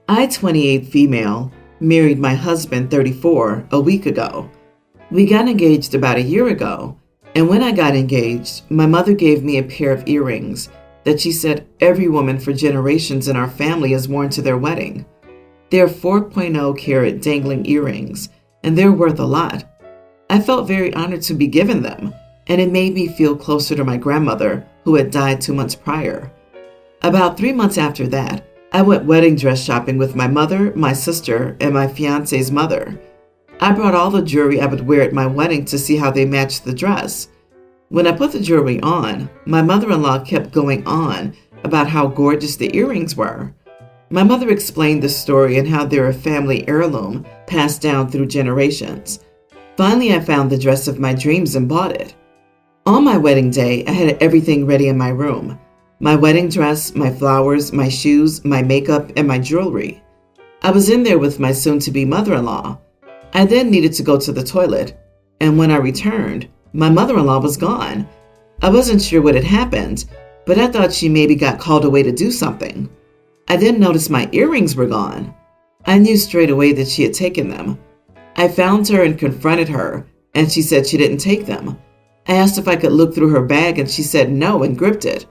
I, 28 female, married my husband, 34, a week ago. We got engaged about a year ago, and when I got engaged, my mother gave me a pair of earrings that she said every woman for generations in our family has worn to their wedding. They're 4.0 carat dangling earrings, and they're worth a lot. I felt very honored to be given them, and it made me feel closer to my grandmother, who had died 2 months prior. About 3 months after that, I went wedding dress shopping with my mother, my sister, and my fiance's mother. I brought all the jewelry I would wear at my wedding to see how they matched the dress. When I put the jewelry on, my mother-in-law kept going on about how gorgeous the earrings were. My mother explained the story and how they're a family heirloom passed down through generations. Finally, I found the dress of my dreams and bought it. On my wedding day, I had everything ready in my room. My wedding dress, my flowers, my shoes, my makeup, and my jewelry. I was in there with my soon-to-be mother-in-law. I then needed to go to the toilet, and when I returned, my mother-in-law was gone. I wasn't sure what had happened, but I thought she maybe got called away to do something. I then noticed my earrings were gone. I knew straight away that she had taken them. I found her and confronted her, and she said she didn't take them. I asked if I could look through her bag, and she said no and gripped it.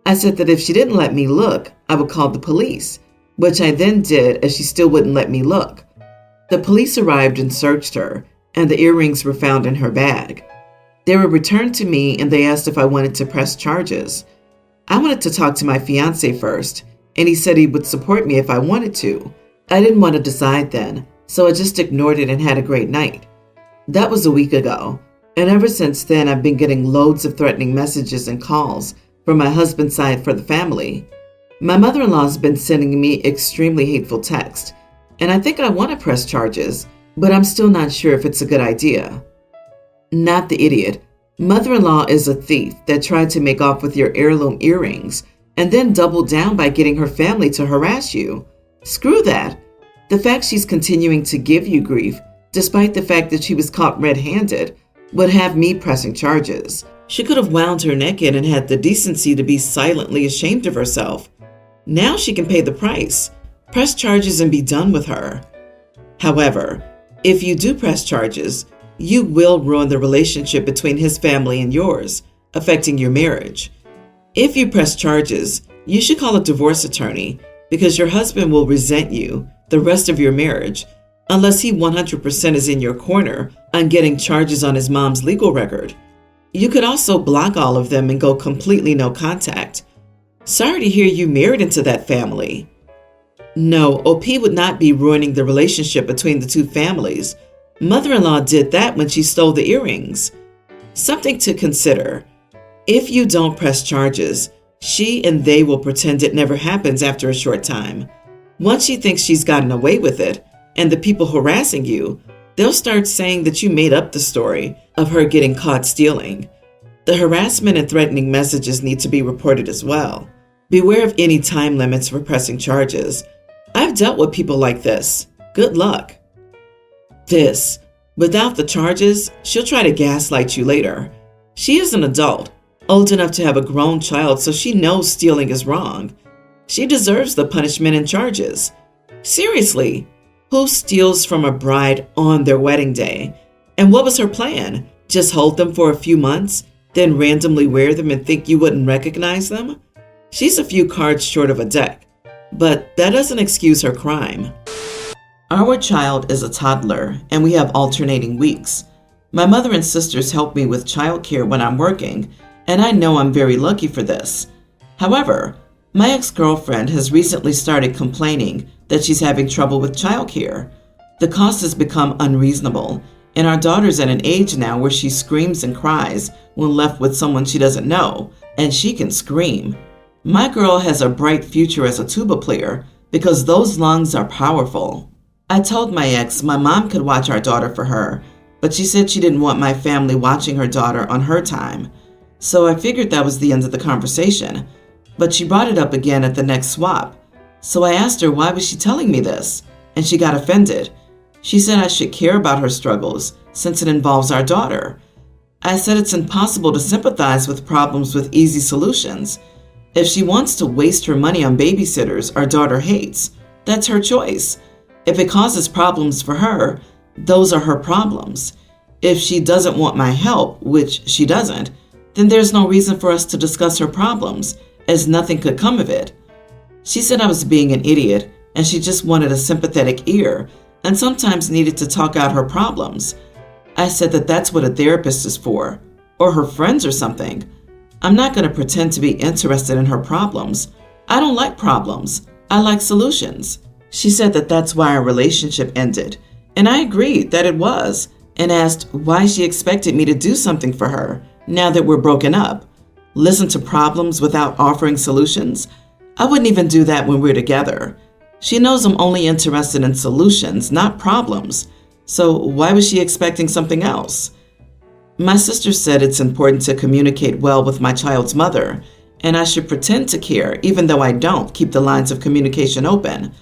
I said that if she didn't let me look, I would call the police, which I then did as she still wouldn't let me look. The police arrived and searched her, and the earrings were found in her bag. They were returned to me, and they asked if I wanted to press charges. I wanted to talk to my fiancé first, and he said he would support me if I wanted to. I didn't want to decide then, so I just ignored it and had a great night. That was a week ago, and ever since then I've been getting loads of threatening messages and calls from my husband's side for the family. My mother-in-law has been sending me extremely hateful texts, and I think I want to press charges, but I'm still not sure if it's a good idea. Not the idiot. Mother-in-law is a thief that tried to make off with your heirloom earrings and then doubled down by getting her family to harass you. Screw that. The fact she's continuing to give you grief, despite the fact that she was caught red-handed, would have me pressing charges. She could have wound her neck in and had the decency to be silently ashamed of herself. Now she can pay the price. Press charges and be done with her. However, if you do press charges, you will ruin the relationship between his family and yours, affecting your marriage. If you press charges, you should call a divorce attorney because your husband will resent you the rest of your marriage unless he 100% is in your corner on getting charges on his mom's legal record. You could also block all of them and go completely no contact. Sorry to hear you married into that family. No, OP would not be ruining the relationship between the two families. Mother-in-law did that when she stole the earrings. Something to consider. If you don't press charges, she and they will pretend it never happens after a short time. Once she thinks she's gotten away with it, and the people harassing you, they'll start saying that you made up the story of her getting caught stealing. The harassment and threatening messages need to be reported as well. Beware of any time limits for pressing charges. I've dealt with people like this. Good luck. Without the charges, she'll try to gaslight you later. She is an adult, old enough to have a grown child, so she knows stealing is wrong. She deserves the punishment and charges. Seriously, who steals from a bride on their wedding day? And what was her plan? Just hold them for a few months, then randomly wear them and think you wouldn't recognize them? She's a few cards short of a deck, but that doesn't excuse her crime. Our child is a toddler, and we have alternating weeks. My mother and sisters help me with childcare when I'm working, and I know I'm very lucky for this. However, my ex-girlfriend has recently started complaining that she's having trouble with childcare. The cost has become unreasonable, and our daughter's at an age now where she screams and cries when left with someone she doesn't know, and she can scream. My girl has a bright future as a tuba player because those lungs are powerful. I told my ex my mom could watch our daughter for her, but she said she didn't want my family watching her daughter on her time. So I figured that was the end of the conversation, but she brought it up again at the next swap. So I asked her why was she telling me this, and she got offended. She said I should care about her struggles since it involves our daughter. I said it's impossible to sympathize with problems with easy solutions. If she wants to waste her money on babysitters our daughter hates, That's her choice. If it causes problems for her, those are her problems. If she doesn't want my help, which she doesn't, then there's no reason for us to discuss her problems, as nothing could come of it. She said I was being an idiot, and she just wanted a sympathetic ear, and sometimes needed to talk out her problems. I said that that's what a therapist is for, or her friends or something. I'm not going to pretend to be interested in her problems. I don't like problems. I like solutions. She said that that's why our relationship ended, and I agreed that it was, and asked why she expected me to do something for her now that we're broken up. Listen to problems without offering solutions? I wouldn't even do that when we're together. She knows I'm only interested in solutions, not problems. So why was she expecting something else? My sister said it's important to communicate well with my child's mother, and I should pretend to care even though I don't keep the lines of communication open.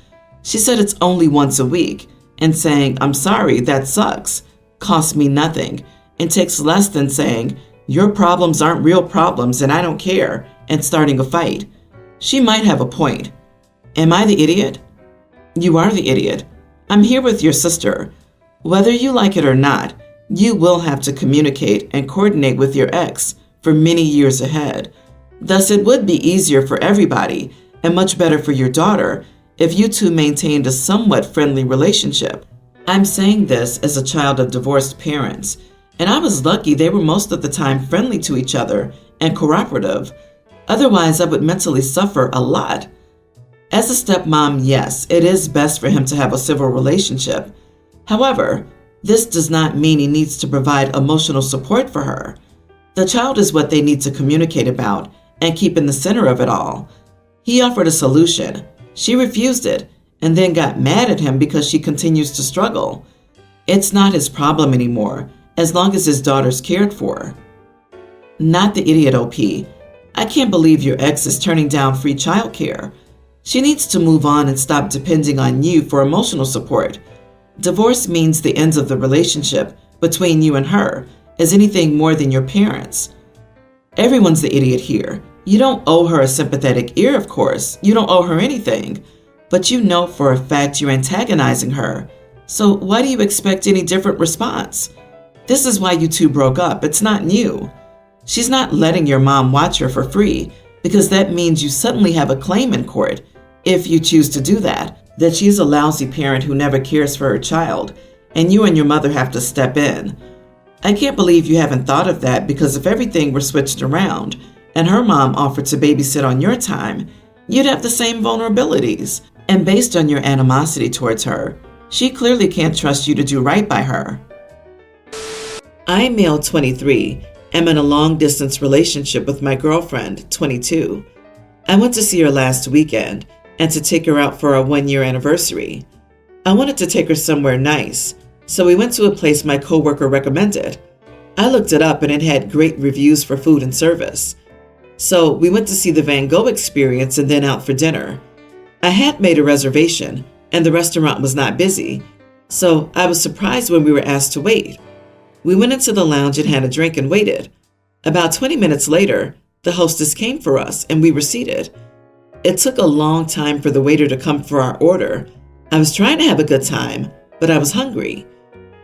She said it's only once a week, and saying, "I'm sorry, that sucks," costs me nothing and takes less than saying, "Your problems aren't real problems and I don't care," and starting a fight. She might have a point. Am I the idiot? You are the idiot. I'm here with your sister. Whether you like it or not, you will have to communicate and coordinate with your ex for many years ahead. Thus, it would be easier for everybody and much better for your daughter if you two maintained a somewhat friendly relationship. I'm saying this as a child of divorced parents, and I was lucky they were most of the time friendly to each other and cooperative. Otherwise, I would mentally suffer a lot. As a stepmom, yes, it is best for him to have a civil relationship. However, this does not mean he needs to provide emotional support for her. The child is what they need to communicate about and keep in the center of it all. He offered a solution. She refused it and then got mad at him because she continues to struggle. It's not his problem anymore, as long as his daughter's cared for. Not the idiot, OP. I can't believe your ex is turning down free childcare. She needs to move on and stop depending on you for emotional support. Divorce means the end of the relationship between you and her is anything more than your parents. Everyone's the idiot here. You don't owe her a sympathetic ear, of course. You don't owe her anything. But you know for a fact you're antagonizing her. So why do you expect any different response? This is why you two broke up. It's not new. She's not letting your mom watch her for free because that means you suddenly have a claim in court, if you choose to do that she's a lousy parent who never cares for her child, and you and your mother have to step in. I can't believe you haven't thought of that, because if everything were switched around and her mom offered to babysit on your time, you'd have the same vulnerabilities. And based on your animosity towards her, she clearly can't trust you to do right by her. I'm male 23. am in a long-distance relationship with my girlfriend, 22. I went to see her last weekend and to take her out for our 1-year anniversary. I wanted to take her somewhere nice, so we went to a place my coworker recommended. I looked it up and it had great reviews for food and service. So we went to see the Van Gogh experience and then out for dinner. I had made a reservation and the restaurant was not busy, so I was surprised when we were asked to wait. We went into the lounge and had a drink and waited. About 20 minutes later, the hostess came for us and we were seated. It took a long time for the waiter to come for our order. I was trying to have a good time, but I was hungry.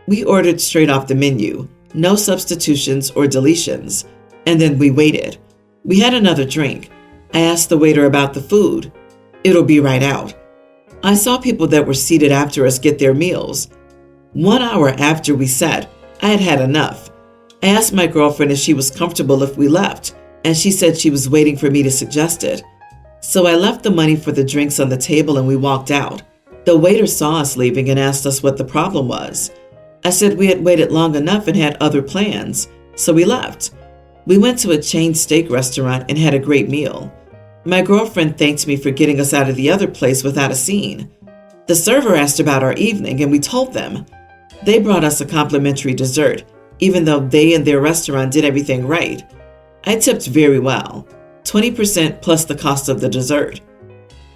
We ordered straight off the menu, no substitutions or deletions, and then we waited. We had another drink. I asked the waiter about the food. "It'll be right out." I saw people that were seated after us get their meals. 1 hour after we sat, I had had enough. I asked my girlfriend if she was comfortable if we left, and she said she was waiting for me to suggest it. So I left the money for the drinks on the table and we walked out. The waiter saw us leaving and asked us what the problem was. I said we had waited long enough and had other plans, so we left. We went to a chain steak restaurant and had a great meal. My girlfriend thanked me for getting us out of the other place without a scene. The server asked about our evening and we told them. They brought us a complimentary dessert, even though they and their restaurant did everything right. I tipped very well, 20% plus the cost of the dessert.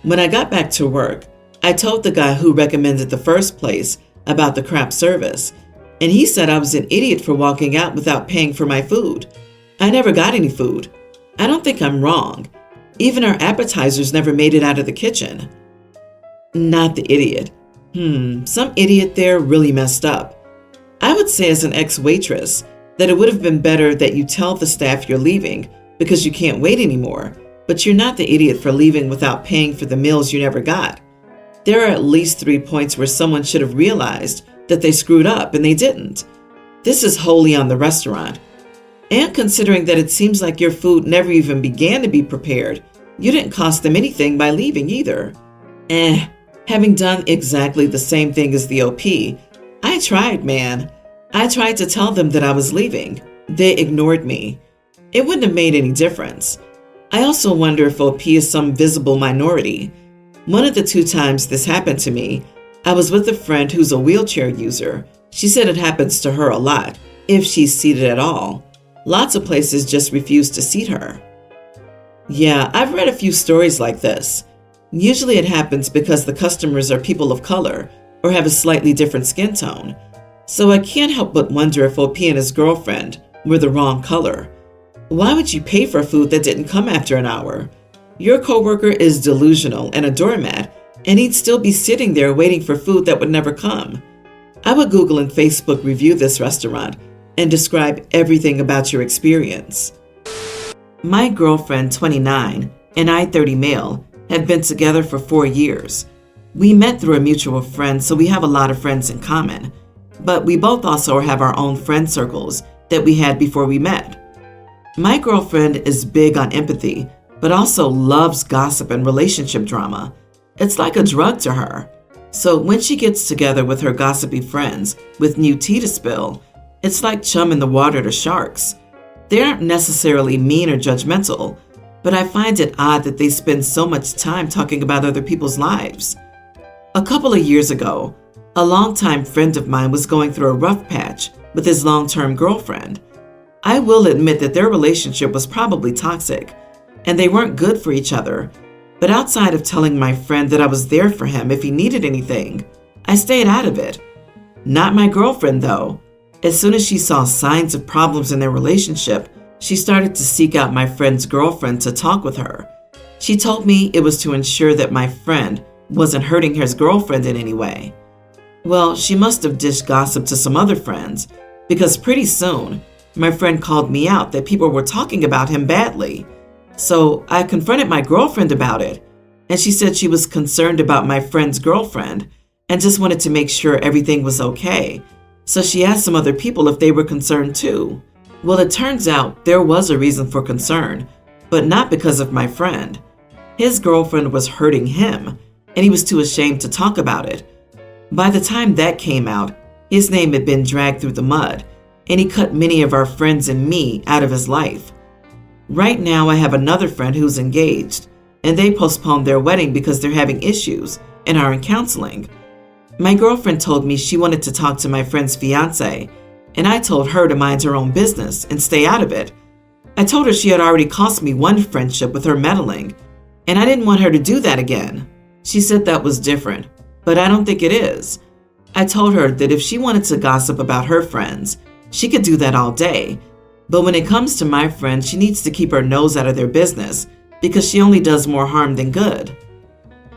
When I got back to work, I told the guy who recommended the first place about the crap service, and he said I was an idiot for walking out without paying for my food. I never got any food. I don't think I'm wrong. Even our appetizers never made it out of the kitchen. Not the idiot. Some idiot there really messed up. I would say as an ex-waitress that it would have been better that you tell the staff you're leaving because you can't wait anymore, but you're not the idiot for leaving without paying for the meals you never got. There are at least 3 points where someone should have realized that they screwed up and they didn't. This is wholly on the restaurant. And considering that it seems like your food never even began to be prepared, you didn't cost them anything by leaving either. Having done exactly the same thing as the OP, I tried, man. I tried to tell them that I was leaving. They ignored me. It wouldn't have made any difference. I also wonder if OP is some visible minority. One of the 2 times this happened to me, I was with a friend who's a wheelchair user. She said it happens to her a lot, if she's seated at all. Lots of places just refuse to seat her. Yeah, I've read a few stories like this. Usually it happens because the customers are people of color or have a slightly different skin tone. So I can't help but wonder if OP and his girlfriend were the wrong color. Why would you pay for food that didn't come after an hour? Your coworker is delusional and a doormat, and he'd still be sitting there waiting for food that would never come. I would Google and Facebook review this restaurant and describe everything about your experience. My girlfriend, 29, and I, 30 male, had been together for 4 years. We met through a mutual friend, so we have a lot of friends in common. But we both also have our own friend circles that we had before we met. My girlfriend is big on empathy, but also loves gossip and relationship drama. It's like a drug to her. So when she gets together with her gossipy friends with new tea to spill, it's like chum in the water to sharks. They aren't necessarily mean or judgmental, but I find it odd that they spend so much time talking about other people's lives. A couple of years ago, a longtime friend of mine was going through a rough patch with his long-term girlfriend. I will admit that their relationship was probably toxic, and they weren't good for each other. But outside of telling my friend that I was there for him if he needed anything, I stayed out of it. Not my girlfriend, though. As soon as she saw signs of problems in their relationship, she started to seek out my friend's girlfriend to talk with her. She told me it was to ensure that my friend wasn't hurting his girlfriend in any way. Well, she must have dished gossip to some other friends, because pretty soon, my friend called me out that people were talking about him badly. So I confronted my girlfriend about it, and she said she was concerned about my friend's girlfriend and just wanted to make sure everything was okay. So she asked some other people if they were concerned too. Well, it turns out there was a reason for concern, but not because of my friend. His girlfriend was hurting him, and he was too ashamed to talk about it. By the time that came out, his name had been dragged through the mud, and he cut many of our friends and me out of his life. Right now, I have another friend who's engaged, and they postponed their wedding because they're having issues and are in counseling. My girlfriend told me she wanted to talk to my friend's fiance, and I told her to mind her own business and stay out of it. I told her she had already cost me one friendship with her meddling, and I didn't want her to do that again. She said that was different, but I don't think it is. I told her that if she wanted to gossip about her friends, she could do that all day. But when it comes to my friend, she needs to keep her nose out of their business because she only does more harm than good.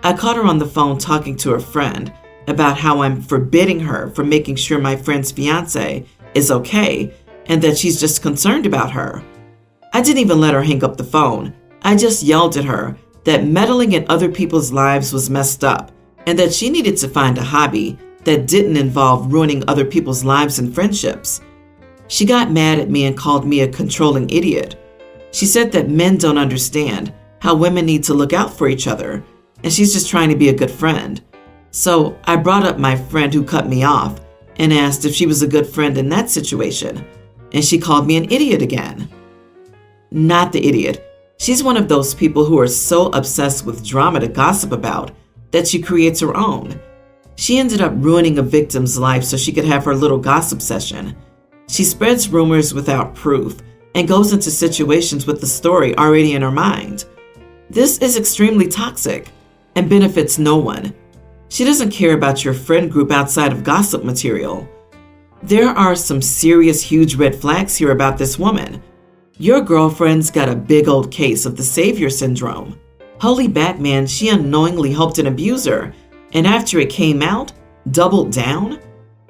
I caught her on the phone talking to her friend about how I'm forbidding her from making sure my friend's fiance is okay and that she's just concerned about her. I didn't even let her hang up the phone. I just yelled at her that meddling in other people's lives was messed up and that she needed to find a hobby that didn't involve ruining other people's lives and friendships. She got mad at me and called me a controlling idiot. She said that men don't understand how women need to look out for each other, and she's just trying to be a good friend. So I brought up my friend who cut me off and asked if she was a good friend in that situation, and she called me an idiot again. Not the idiot. She's one of those people who are so obsessed with drama to gossip about that she creates her own. She ended up ruining a victim's life so she could have her little gossip session. She spreads rumors without proof and goes into situations with the story already in her mind. This is extremely toxic and benefits no one. She doesn't care about your friend group outside of gossip material. There are some serious huge red flags here about this woman. Your girlfriend's got a big old case of the savior syndrome. Holy Batman, she unknowingly helped an abuser and after it came out, doubled down?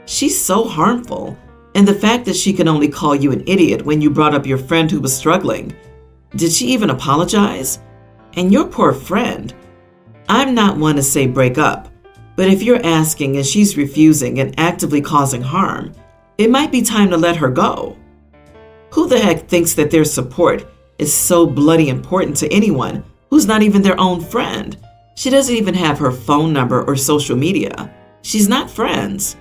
She's so harmful. And the fact that she could only call you an idiot when you brought up your friend who was struggling. Did she even apologize? And your poor friend. I'm not one to say break up, but if you're asking and she's refusing and actively causing harm, it might be time to let her go. Who the heck thinks that their support is so bloody important to anyone who's not even their own friend? She doesn't even have her phone number or social media. She's not friends.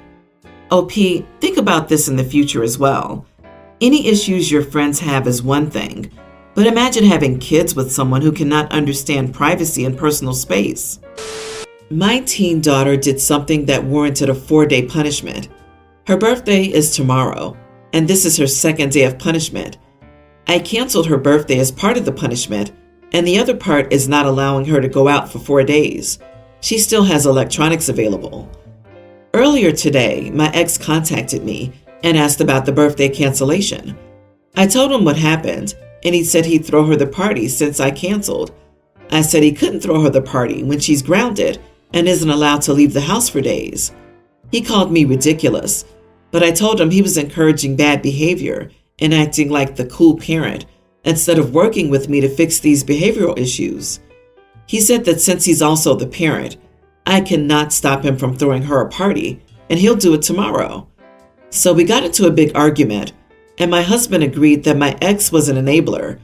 OP, think about this in the future as well. Any issues your friends have is one thing, but imagine having kids with someone who cannot understand privacy and personal space. My teen daughter did something that warranted a 4-day punishment. Her birthday is tomorrow, and this is her second day of punishment. I canceled her birthday as part of the punishment, and the other part is not allowing her to go out for 4 days. She still has electronics available. Earlier today, my ex contacted me and asked about the birthday cancellation. I told him what happened, and he said he'd throw her the party since I canceled. I said he couldn't throw her the party when she's grounded and isn't allowed to leave the house for days. He called me ridiculous, but I told him he was encouraging bad behavior and acting like the cool parent instead of working with me to fix these behavioral issues. He said that since he's also the parent, I cannot stop him from throwing her a party, and he'll do it tomorrow. So we got into a big argument, and my husband agreed that my ex was an enabler,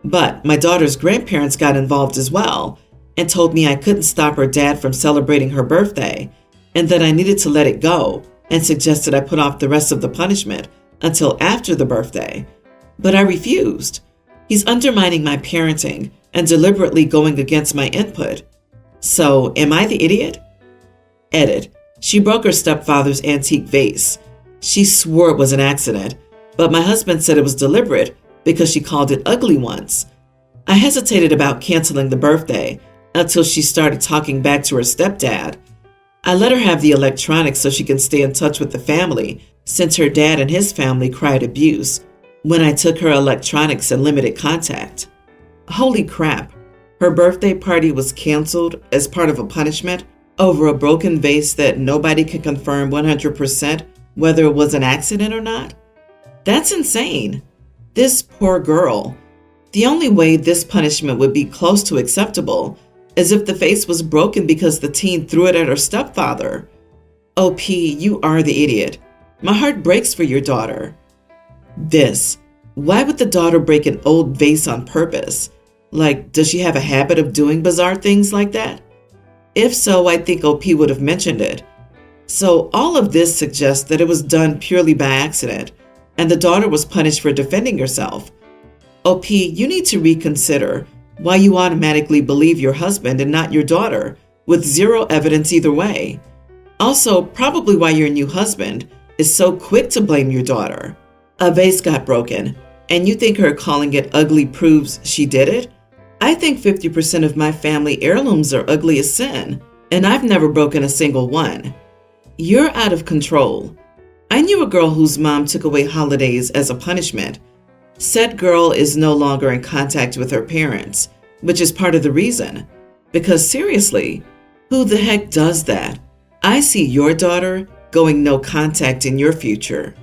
but my daughter's grandparents got involved as well and told me I couldn't stop her dad from celebrating her birthday and that I needed to let it go, and suggested I put off the rest of the punishment until after the birthday. But I refused. He's undermining my parenting and deliberately going against my input. So, am I the idiot? Edit. She broke her stepfather's antique vase. She swore it was an accident, but my husband said it was deliberate because she called it ugly once. I hesitated about canceling the birthday until she started talking back to her stepdad. I let her have the electronics so she can stay in touch with the family, since her dad and his family cried abuse when I took her electronics and limited contact. Holy crap. Her birthday party was canceled as part of a punishment over a broken vase that nobody can confirm 100% whether it was an accident or not? That's insane. This poor girl. The only way this punishment would be close to acceptable is if the vase was broken because the teen threw it at her stepfather. OP, you are the idiot. My heart breaks for your daughter. Why would the daughter break an old vase on purpose? Like, does she have a habit of doing bizarre things like that? If so, I think OP would have mentioned it. So all of this suggests that it was done purely by accident, and the daughter was punished for defending herself. OP, you need to reconsider why you automatically believe your husband and not your daughter, with zero evidence either way. Also, probably why your new husband is so quick to blame your daughter. A vase got broken, and you think her calling it ugly proves she did it? I think 50% of my family heirlooms are ugly as sin, and I've never broken a single one. You're out of control. I knew a girl whose mom took away holidays as a punishment. Said girl is no longer in contact with her parents, which is part of the reason. Because seriously, who the heck does that? I see your daughter going no contact in your future.